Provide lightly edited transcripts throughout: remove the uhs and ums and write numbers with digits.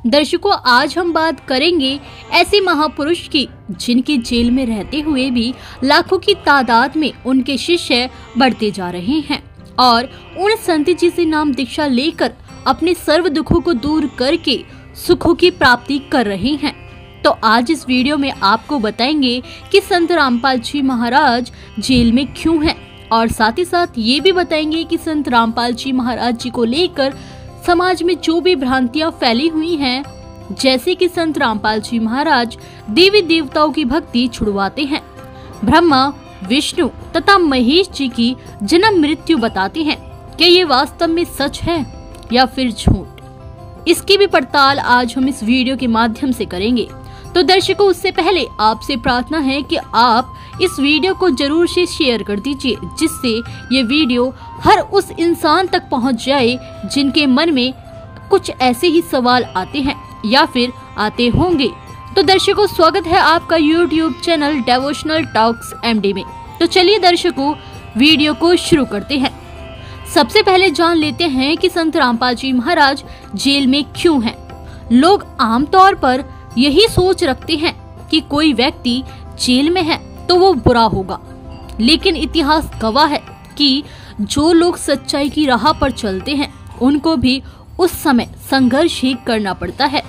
दर्शकों, आज हम बात करेंगे ऐसे महापुरुष की जिनके जेल में रहते हुए भी लाखों की तादाद में उनके शिष्य बढ़ते जा रहे हैं और उन संत जी से नाम दीक्षा लेकर अपने सर्व दुखों को दूर करके सुखों की प्राप्ति कर रहे हैं। तो आज इस वीडियो में आपको बताएंगे कि संत रामपाल जी महाराज जेल में क्यों हैं और साथ ही साथ ये भी बताएंगे कि संत रामपाल जी महाराज जी को लेकर समाज में जो भी भ्रांतियां फैली हुई हैं, जैसे कि संत रामपाल जी महाराज देवी देवताओं की भक्ति छुड़वाते हैं, ब्रह्मा विष्णु तथा महेश जी की जन्म मृत्यु बताते हैं, क्या ये वास्तव में सच है या फिर झूठ, इसकी भी पड़ताल आज हम इस वीडियो के माध्यम से करेंगे। तो दर्शकों, उससे पहले आपसे प्रार्थना है कि आप इस वीडियो को जरूर से शेयर कर दीजिए, जिससे ये वीडियो हर उस इंसान तक पहुंच जाए जिनके मन में कुछ ऐसे ही सवाल आते हैं या फिर आते होंगे। तो दर्शकों, स्वागत है आपका YouTube channel devotional talks MD में। तो चलिए दर्शकों, वीडियो को शुरू करते हैं। सबसे पहले जान लेते हैं कि संत रामपाल जी महाराज जेल में क्यों हैं। लोग आमतौर पर यही सोच रखते हैं कि कोई व्यक्ति जेल में है तो वो बुरा होगा, लेकिन इतिहास गवाह है कि जो लोग सच्चाई की राह पर चलते हैं उनको भी उस समय संघर्ष ही करना पड़ता है।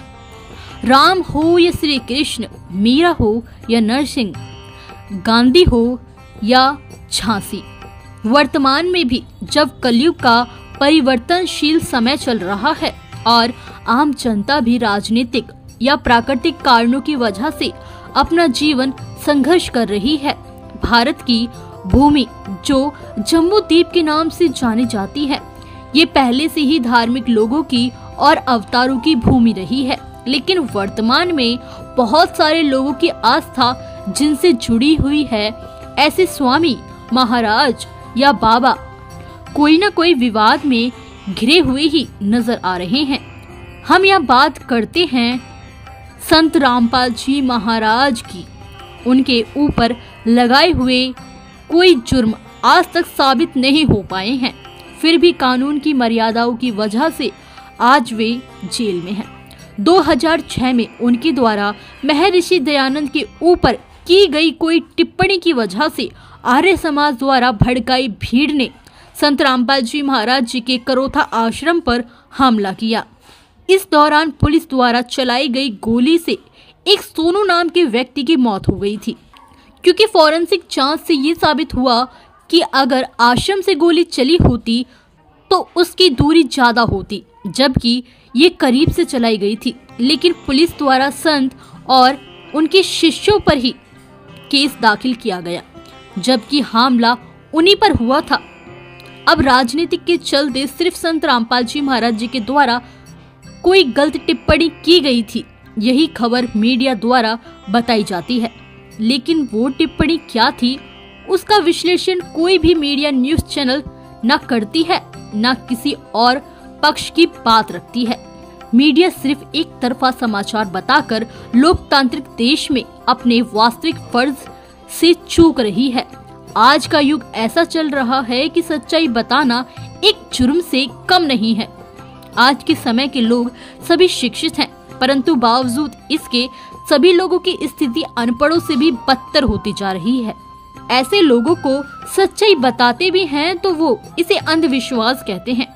राम हो या श्री कृष्ण, मीरा हो या नरसिंह, गांधी हो या झांसी, वर्तमान में भी जब कलयुग का परिवर्तनशील समय चल रहा है और आम जनता भी राजनीतिक या प्राकृतिक कारणों की वजह से अपना जीवन संघर्ष कर रही है, भारत की भूमि जो जम्मू द्वीप के नाम से जानी जाती है, ये पहले से ही धार्मिक लोगों की और अवतारों की भूमि रही है। लेकिन वर्तमान में बहुत सारे लोगों की आस्था जिनसे जुड़ी हुई है, ऐसे स्वामी महाराज या बाबा कोई न कोई विवाद में घिरे हुए ही नजर आ रहे हैं। हम यहाँ बात करते हैं संत रामपाल जी महाराज की। उनके ऊपर लगाए हुए कोई जुर्म आज तक साबित नहीं हो पाए हैं, फिर भी कानून की मर्यादाओं की वजह से आज वे जेल में हैं। 2006 में उनके द्वारा महर्षि दयानंद के ऊपर की गई कोई टिप्पणी की वजह से आर्य समाज द्वारा भड़काई भीड़ ने संत रामपाल जी महाराज जी के करोथा आश्रम पर हमला किया। इस दौरान पुलिस द्वारा चलाई गई गोली से एक सोनू नाम के व्यक्ति की मौत हो गई थी, क्योंकि फॉरेंसिक जांच से ये साबित हुआ कि अगर आश्रम से गोली चली होती तो उसकी दूरी ज्यादा होती, जबकि ये करीब से चलाई गई थी। लेकिन पुलिस द्वारा संत और उनके शिष्यों पर ही केस दाखिल किया गया, जबकि हमला उन्हीं पर हुआ था। अब राजनीतिक के चलते सिर्फ संत रामपाल जी महाराज जी के द्वारा कोई गलत टिप्पणी की गई थी, यही खबर मीडिया द्वारा बताई जाती है। लेकिन वो टिप्पणी क्या थी, उसका विश्लेषण कोई भी मीडिया न्यूज चैनल न करती है, न किसी और पक्ष की बात रखती है। मीडिया सिर्फ एक तरफा समाचार बताकर लोकतांत्रिक देश में अपने वास्तविक फर्ज से चूक रही है। आज का युग ऐसा चल रहा है कि सच्चाई बताना एक जुर्म से कम नहीं है। आज के समय के लोग सभी शिक्षित हैं, परंतु बावजूद इसके सभी लोगों की स्थिति अनपढ़ों से भी बदतर होती जा रही है। ऐसे लोगों को सच्चाई बताते भी हैं तो वो इसे अंधविश्वास कहते हैं,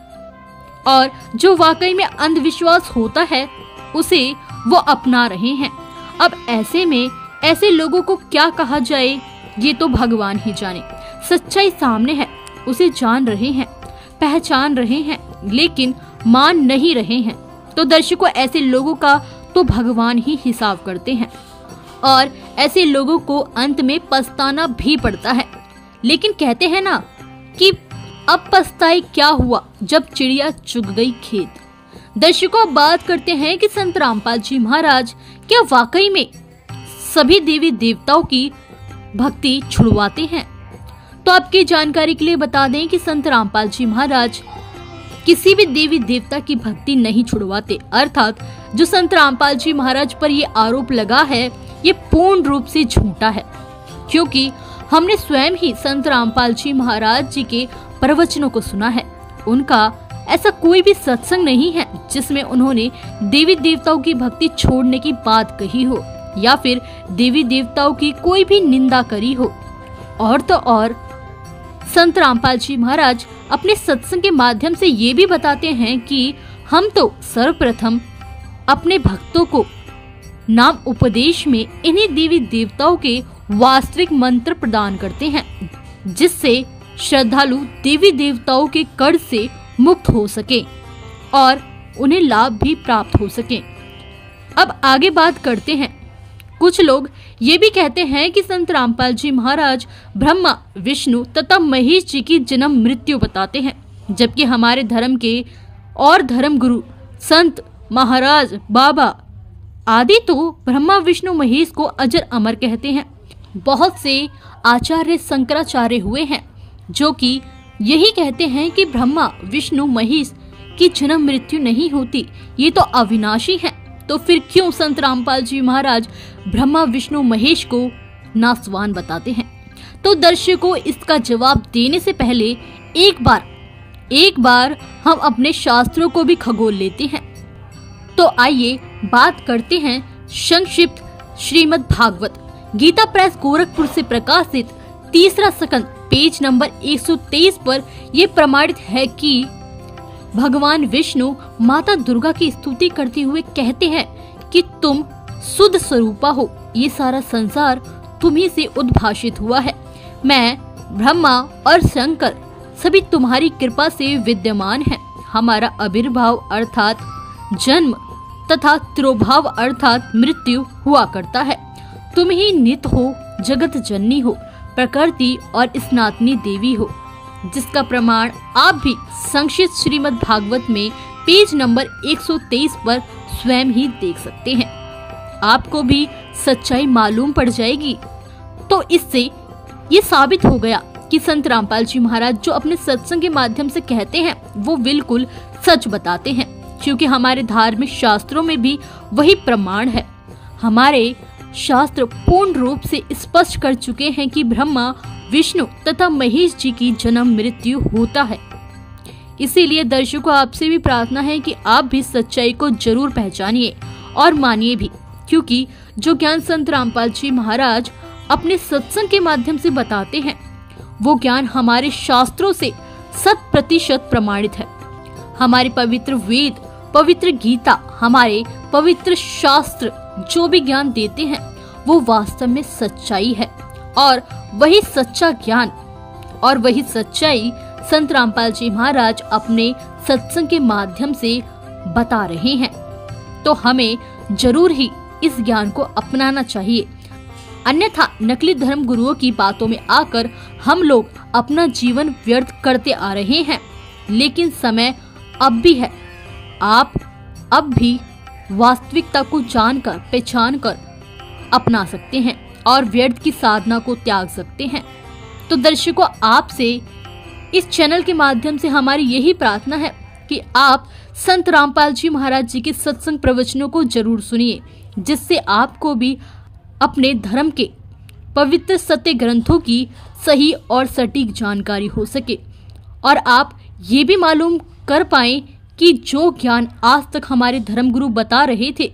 और जो वाकई में अंधविश्वास होता है उसे वो अपना रहे हैं। अब ऐसे में ऐसे लोगों को क्या कहा जाए, ये तो भगवान ही जाने। सच्चाई सामने है, उसे जान रहे हैं, पहचान रहे हैं, लेकिन मान नहीं रहे हैं। तो दर्शकों, ऐसे लोगों का तो भगवान ही हिसाब करते हैं और ऐसे लोगों को अंत में पछताना भी पड़ता है। लेकिन कहते हैं ना कि अब पछताए क्या हुआ जब चिड़िया चुग गई खेत। दर्शकों, अब बात करते हैं कि संत रामपाल जी महाराज क्या वाकई में सभी देवी देवताओं की भक्ति छुड़वाते हैं। तो आपकी जानकारी के लिए बता दें कि संत रामपाल जी महाराज किसी भी देवी देवता की भक्ति नहीं छुड़वाते, अर्थात जो संत रामपाल जी महाराज पर ये आरोप लगा है ये पूर्ण रूप से झूठा है, क्योंकि हमने स्वयं ही संत रामपाल जी महाराज जी के प्रवचनों को सुना है। उनका ऐसा कोई भी सत्संग नहीं है जिसमें उन्होंने देवी देवताओं की भक्ति छोड़ने की बात कही हो या फिर देवी देवताओं की कोई भी निंदा करी हो। और तो और संत रामपाल जी महाराज अपने सत्संग के माध्यम से ये भी बताते हैं कि हम तो सर्वप्रथम अपने भक्तों को नाम उपदेश में इन्हीं देवी देवताओं के वास्तविक मंत्र प्रदान करते हैं, जिससे श्रद्धालु देवी देवताओं के कर्ज से मुक्त हो सके और उन्हें लाभ भी प्राप्त हो सके। अब आगे बात करते हैं। कुछ लोग ये भी कहते हैं कि संत रामपाल जी महाराज ब्रह्मा, विष्णु तथा महेश जी की जन्म मृत्यु बताते हैं, जबकि हमारे धर्म के और धर्म गुरु संत महाराज बाबा आदि तो ब्रह्मा विष्णु महेश को अजर अमर कहते हैं। बहुत से आचार्य शंकराचार्य हुए हैं जो कि यही कहते हैं कि ब्रह्मा विष्णु महेश की जन्म मृत्यु नहीं होती, ये तो अविनाशी है। तो फिर क्यों संत रामपाल जी महाराज ब्रह्मा विष्णु महेश को नासवान बताते हैं? तो दर्शकों, इसका जवाब देने से पहले एक बार हम अपने शास्त्रों को भी खगोल लेते हैं। तो आइए बात करते हैं संक्षिप्त श्रीमद् भागवत गीता प्रेस गोरखपुर से प्रकाशित तीसरा स्कंद पेज नंबर 123 पर यह प्रमाणित है कि भगवान विष्णु माता दुर्गा की स्तुति करते हुए कहते हैं कि तुम शुद्ध स्वरूपा हो, ये सारा संसार तुम्ही से उद्भाषित हुआ है। मैं ब्रह्मा और शंकर सभी तुम्हारी कृपा से विद्यमान हैं। हमारा आविर्भाव अर्थात जन्म तथा तिरोभाव अर्थात मृत्यु हुआ करता है। तुम ही नित्य हो, जगत जननी हो, प्रकृति और स्नातनी देवी हो, जिसका प्रमाण आप भी संक्षिप्त श्रीमद् भागवत में पेज नंबर 123 पर स्वयं ही देख सकते हैं। आपको भी सच्चाई मालूम पड़ जाएगी। तो इससे ये साबित हो गया कि संत रामपाल जी महाराज जो अपने सत्संग के माध्यम से कहते हैं वो बिल्कुल सच बताते हैं, क्योंकि हमारे धार्मिक शास्त्रों में भी वही प्रमाण है। हमारे शास्त्र पूर्ण रूप से स्पष्ट कर चुके हैं कि ब्रह्मा विष्णु तथा महेश जी की जन्म मृत्यु होता है। इसीलिए दर्शकों, आपसे भी प्रार्थना है कि आप भी सच्चाई को जरूर पहचानिए और मानिए भी, क्योंकि जो ज्ञान संत रामपाल जी महाराज अपने सत्संग के माध्यम से बताते हैं वो ज्ञान हमारे शास्त्रों से 100% प्रमाणित है। हमारे पवित्र वेद, पवित्र गीता, हमारे पवित्र शास्त्र जो भी ज्ञान देते हैं वो वास्तव में सच्चाई है, और वही सच्चा ज्ञान और वही सच्चाई संत रामपाल जी महाराज अपने सत्संग के माध्यम से बता रहे हैं। तो हमें जरूर ही इस ज्ञान को अपनाना चाहिए, अन्यथा नकली धर्म गुरुओं की बातों में आकर हम लोग अपना जीवन व्यर्थ करते आ रहे हैं। लेकिन समय अब भी है, आप अब भी वास्तविकता को जानकर पहचान कर अपना सकते हैं और व्यर्थ की साधना को त्याग सकते हैं। तो दर्शकों, आपसे इस चैनल के माध्यम से हमारी यही प्रार्थना है कि आप संत रामपाल जी महाराज जी के सत्संग प्रवचनों को जरूर सुनिए, जिससे आपको भी अपने धर्म के पवित्र सत्य ग्रंथों की सही और सटीक जानकारी हो सके, और आप ये भी मालूम कर पाएं कि जो ज्ञान आज तक हमारे धर्मगुरु बता रहे थे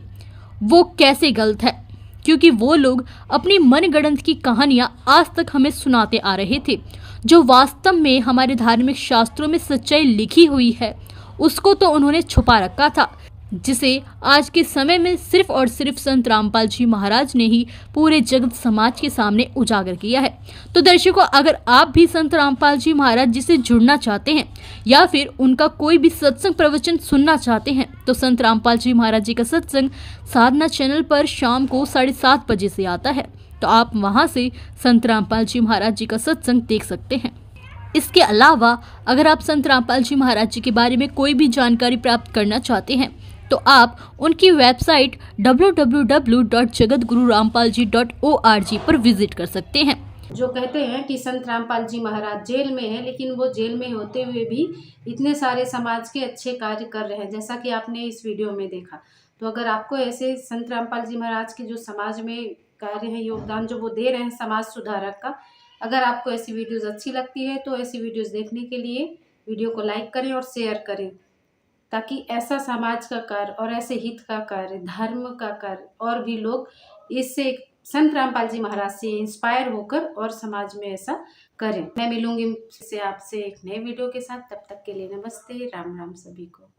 वो कैसे गलत है, क्योंकि वो लोग अपनी मनगढ़ंत की कहानियां आज तक हमें सुनाते आ रहे थे। जो वास्तव में हमारे धार्मिक शास्त्रों में सच्चाई लिखी हुई है उसको तो उन्होंने छुपा रखा था, जिसे आज के समय में सिर्फ और सिर्फ संत रामपाल जी महाराज ने ही पूरे जगत समाज के सामने उजागर किया है। तो दर्शकों, अगर आप भी संत रामपाल जी महाराज जी से जुड़ना चाहते हैं या फिर उनका कोई भी सत्संग प्रवचन सुनना चाहते हैं तो संत रामपाल जी महाराज जी का सत्संग साधना चैनल पर शाम को 7:30 बजे से आता है। तो आप वहां से संत रामपाल जी महाराज जी का सत्संग देख सकते हैं। इसके अलावा अगर आप संत रामपाल जी महाराज जी के बारे में कोई भी जानकारी प्राप्त करना चाहते हैं तो आप उनकी वेबसाइट www.jagatgururampalji.org पर विजिट कर सकते हैं। जो कहते हैं कि संत रामपाल जी महाराज जेल में हैं, लेकिन वो जेल में होते हुए भी इतने सारे समाज के अच्छे कार्य कर रहे हैं, जैसा कि आपने इस वीडियो में देखा। तो अगर आपको ऐसे संत रामपाल जी महाराज के जो समाज में कार्य है, योगदान जो वो दे रहे हैं समाज सुधारक का, अगर आपको ऐसी वीडियोज़ अच्छी लगती है तो ऐसी वीडियोज़ देखने के लिए वीडियो को लाइक करें और शेयर करें। ताकि ऐसा समाज का कार्य और ऐसे हित का कार्य, धर्म का कार्य और भी लोग इससे संत रामपाल जी महाराज से इंस्पायर होकर और समाज में ऐसा करें। मैं मिलूंगी से आपसे एक नए वीडियो के साथ, तब तक के लिए नमस्ते, राम राम सभी को।